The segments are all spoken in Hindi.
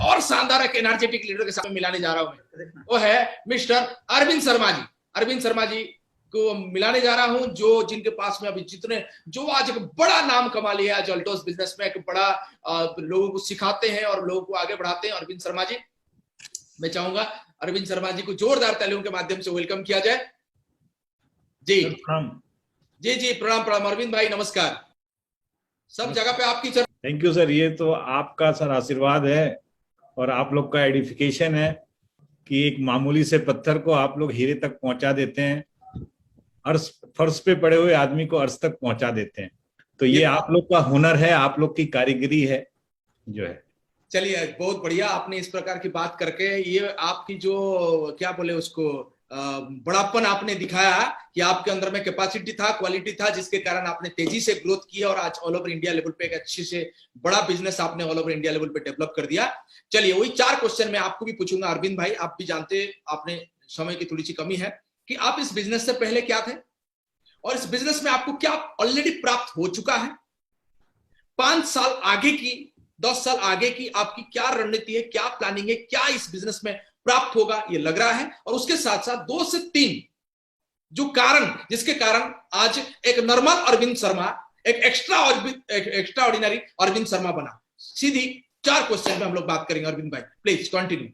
और शानदार एक एनर्जेटिक लीडर के साथ मिलाने जा रहा हूं मैं, वो है मिस्टर अरविंद शर्मा जी। अरविंद शर्मा जी को मिलाने जा रहा हूं, जो जिनके पास में अभी जितने, जो आज एक बड़ा नाम कमा लिया है, जो अल्टोस बिजनेस में एक बड़ा लोगों को सिखाते हैं और लोगों को आगे बढ़ाते हैं। अरविंद शर्मा जी, मैं चाहूंगा अरविंद शर्मा जी को जोरदार तालियों के माध्यम से वेलकम किया जाए। जी जी जी, प्रणाम प्रणाम अरविंद भाई, नमस्कार। सब जगह पे आपकी चर्चा। थैंक यू सर, ये तो आपका सर आशीर्वाद है और आप लोग का एडिफिकेशन है कि एक मामूली से पत्थर को आप लोग हीरे तक पहुंचा देते हैं, अर्श फर्श पे पड़े हुए आदमी को अर्श तक पहुंचा देते हैं। तो ये आप लोग का हुनर है, आप लोग की कारीगरी है जो है। चलिए, बहुत बढ़िया, आपने इस प्रकार की बात करके ये आपकी जो क्या बोले उसको बड़ापन आपने दिखाया कि आपके अंदर में कैपेसिटी था, क्वालिटी था, जिसके कारण आपने तेजी से ग्रोथ की और आज ऑल ओवर इंडिया लेवल पे एक अच्छे से बड़ा बिजनेस आपने ऑल ओवर इंडिया लेवल पे डेवलप कर दिया। चलिए, वही 4 क्वेश्चन मैं आपको भी पूछूंगा अरविंद भाई। आप भी जानते, आपने समय की थोड़ी सी कमी है, कि आप इस बिजनेस से पहले क्या थे और इस बिजनेस में आपको क्या ऑलरेडी प्राप्त हो चुका है। 5 साल आगे की, 10 साल आगे की आपकी क्या रणनीति है, क्या प्लानिंग है, क्या इस बिजनेस में प्राप्त होगा ये लग रहा है, और उसके साथ साथ 2 से 3 जो कारण, जिसके कारण आज एक नॉर्मल अरविंद शर्मा एक एक्स्ट्रा ऑर्डिनरी अरविंद शर्मा बना। सीधी 4 क्वेश्चन में हम लोग बात करेंगे। अरविंद भाई प्लीज कंटिन्यू।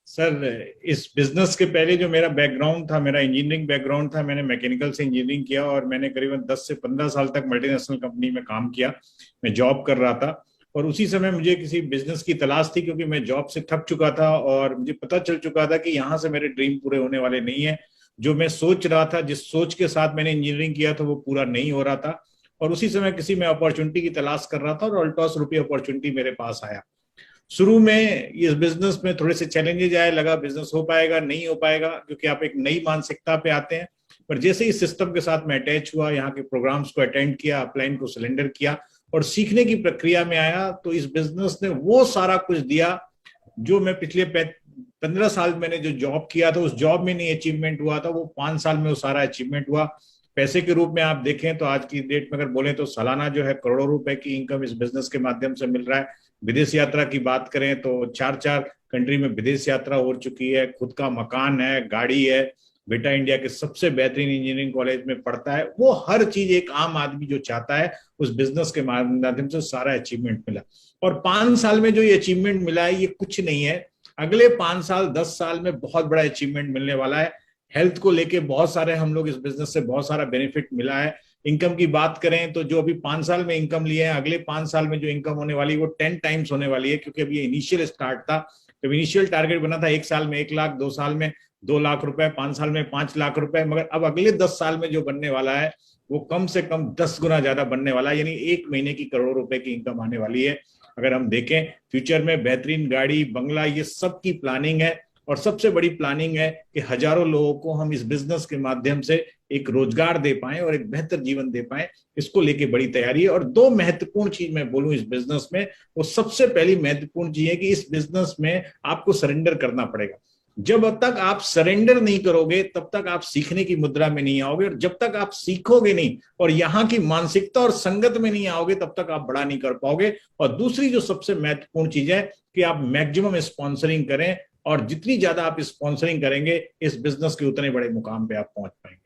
सर, इस बिजनेस के पहले जो मेरा बैकग्राउंड था, मेरा इंजीनियरिंग बैकग्राउंड था। मैंने मैकेनिकल से इंजीनियरिंग किया और मैंने करीबन 10 से 15 साल तक मल्टीनेशनल कंपनी में काम किया। मैं जॉब कर रहा था और उसी समय मुझे किसी बिजनेस की तलाश थी, क्योंकि मैं जॉब से थक चुका था और मुझे पता चल चुका था कि यहाँ से मेरे ड्रीम पूरे होने वाले नहीं है। जो मैं सोच रहा था, जिस सोच के साथ मैंने इंजीनियरिंग किया था, वो पूरा नहीं हो रहा था। और उसी समय किसी मैं अपॉर्चुनिटी की तलाश कर रहा था और अल्टॉस रुपी अपॉर्चुनिटी मेरे पास आया। शुरू में इस बिजनेस में थोड़े से चैलेंजेस आए, लगा बिजनेस हो पाएगा नहीं हो पाएगा, क्योंकि आप एक नई मानसिकता पे आते हैं। पर जैसे ही सिस्टम के साथ मैं अटैच हुआ, यहाँ के प्रोग्राम्स को अटेंड किया, अपलाइन को सिलेंडर किया और सीखने की प्रक्रिया में आया, तो इस बिजनेस ने वो सारा कुछ दिया जो मैं पिछले 15 साल मैंने जो जॉब किया था, उस जॉब में नहीं अचीवमेंट हुआ था, वो 5 साल में वो सारा अचीवमेंट हुआ। पैसे के रूप में आप देखें तो आज की डेट में अगर बोले तो सालाना जो है करोड़ों रुपए की इनकम इस बिजनेस के माध्यम से मिल रहा है। विदेश यात्रा की बात करें तो 4 कंट्री में विदेश यात्रा हो चुकी है, खुद का मकान है, गाड़ी है, बेटा इंडिया के सबसे बेहतरीन इंजीनियरिंग कॉलेज में पढ़ता है। वो हर चीज एक आम आदमी जो चाहता है, उस बिजनेस के माध्यम से सारा अचीवमेंट मिला। और 5 साल में जो ये अचीवमेंट मिला है, ये कुछ नहीं है। अगले 5 साल 10 साल में बहुत बड़ा अचीवमेंट मिलने वाला है। हेल्थ को लेके बहुत सारे हम लोग इस बिजनेस से बहुत सारा बेनिफिट मिला है। इनकम की बात करें तो जो अभी 5 साल में इनकम लिए है, अगले 5 साल में जो इनकम होने वाली है वो 10 टाइम्स होने वाली है, क्योंकि अभी ये इनिशियल स्टार्ट था। जब इनिशियल टारगेट बना था 1 साल में 1 लाख, 2 साल में 2 लाख रुपए, 5 साल में 5 लाख रुपए, मगर अब अगले 10 साल में जो बनने वाला है वो कम से कम 10 गुना ज्यादा बनने वाला है। यानी 1 महीने की करोड़ों रुपए की इनकम आने वाली है। अगर हम देखें फ्यूचर में बेहतरीन गाड़ी, बंगला, ये सब की प्लानिंग है। और सबसे बड़ी प्लानिंग है कि हजारों लोगों को हम इस बिजनेस के माध्यम से एक रोजगार दे पाएं और एक बेहतर जीवन दे पाएं, इसको लेके बड़ी तैयारी है। और 2 महत्वपूर्ण चीज मैं बोलूं इस बिजनेस में, वो सबसे पहली महत्वपूर्ण चीज है कि इस बिजनेस में आपको सरेंडर करना पड़ेगा। जब तक आप सरेंडर नहीं करोगे तब तक आप सीखने की मुद्रा में नहीं आओगे, और जब तक आप सीखोगे नहीं और यहाँ की मानसिकता और संगत में नहीं आओगे तब तक आप बड़ा नहीं कर पाओगे। और दूसरी जो सबसे महत्वपूर्ण चीज है कि आप मैक्सिमम स्पॉन्सरिंग करें, और जितनी ज्यादा आप स्पॉन्सरिंग करेंगे इस बिजनेस के उतने बड़े मुकाम पे आप पहुंच पाएंगे।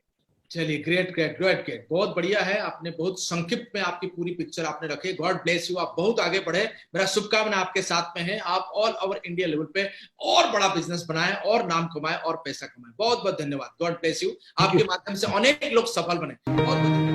चलिए, ग्रेट ग्रेट ग्रेट ग्रेट, बहुत बढ़िया है। आपने बहुत संक्षिप्त में आपकी पूरी पिक्चर आपने रखे। गॉड ब्लेस यू, आप बहुत आगे बढ़े। मेरा शुभकामना आपके साथ में है। आप ऑल ओवर इंडिया लेवल पे और बड़ा बिजनेस बनाएं और नाम कमाएं और पैसा कमाएं। बहुत बहुत धन्यवाद। God bless you. आपके माध्यम से अनेक लोग सफल बने। बहुत बहुत